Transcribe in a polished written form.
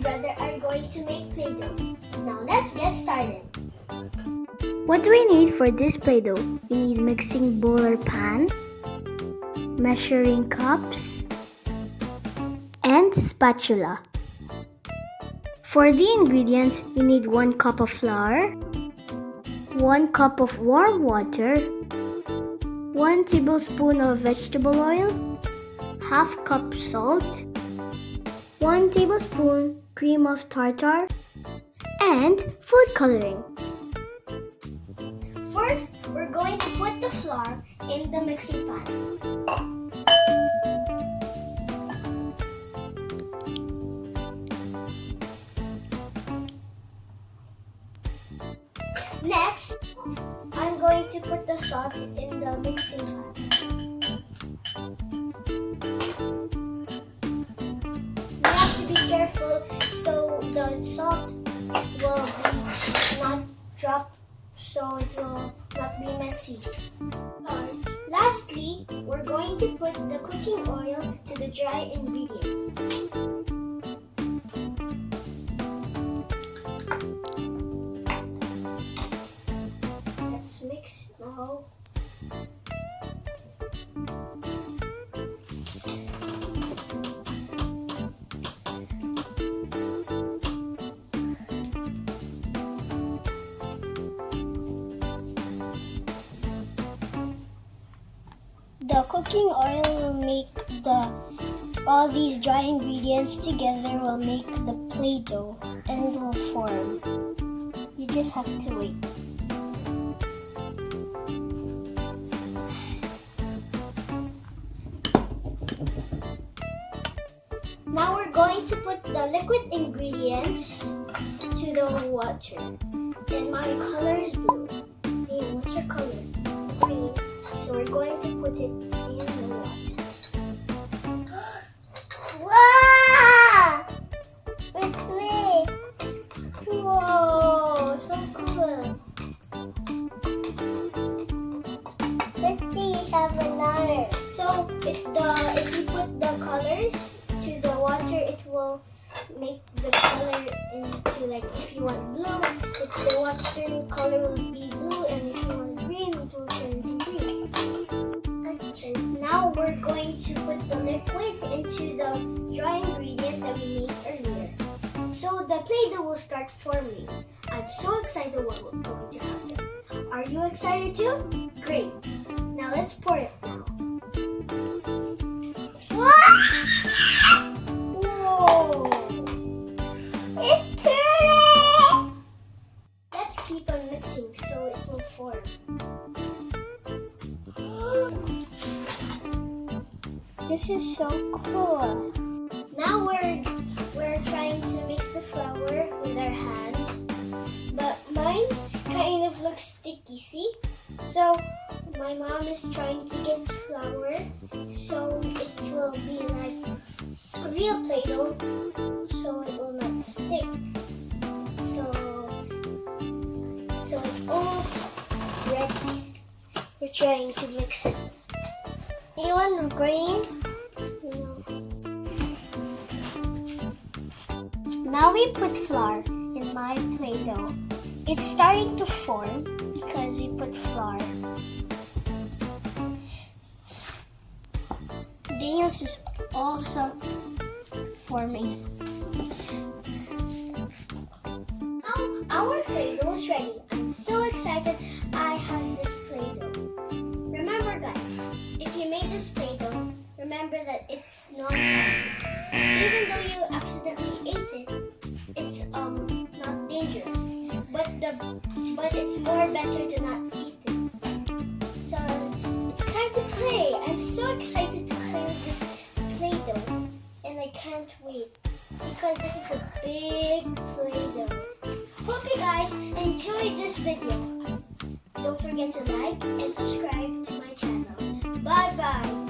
brother are going to make Play-Doh. Now let's get started. What do we need for this Play-Doh? We need mixing bowl or pan, measuring cups, and spatula. For the ingredients, we need 1 cup of flour, 1 cup of warm water, 1 tablespoon of vegetable oil, half cup salt, 1 tablespoon cream of tartar, and food coloring. First, we're going to put the flour in the mixing pan. Next, I'm going to put the salt in the mixing pan. You have to be careful so the salt will not drop, so it will not be messy. Lastly, we're going to put the cooking oil to the dry ingredients. Let's mix now. The cooking oil will make all these dry ingredients together will make the Play-Doh and it will form. You just have to wait. Now we're going to put the liquid ingredients to the water. And my color is blue. Dean, what's your color? Green. So we're going to put it in the water. Wow! With me. Whoa, so cool. Let's see, have another. So if you put the colors to the water, it will make the color into, like, if you want blue, the water color will be blue, and if you want green, it will turn into green. Now we're going to put the liquid into the dry ingredients that we made earlier. So the Play-Doh will start forming. I'm so excited what will going to happen. Are you excited too? Great. Now let's pour it now. Whoa! It's turning! Let's keep on mixing so it will form. This is so cool. Now we're trying to mix the flour with our hands, but mine kind of looks sticky, see? So my mom is trying to get flour so it will be like a real Play-Doh, so it will not stick. So it's almost ready. We're trying to mix it. Do you want green? No. Now we put flour in my Play-Doh. It's starting to form because we put flour. Daniel's is also forming. Now our Play-Doh is ready. I'm so excited I have this Play-Doh. Remember, guys, if you made this Play-Doh, remember that it's not toxic. Even though you accidentally ate it, it's not dangerous. But it's more better to not eat it. So it's time to play. I'm so excited to play with this Play-Doh, and I can't wait because this is a big Play-Doh. Hope you guys enjoyed this video. Don't forget to like and subscribe to my channel. Bye bye.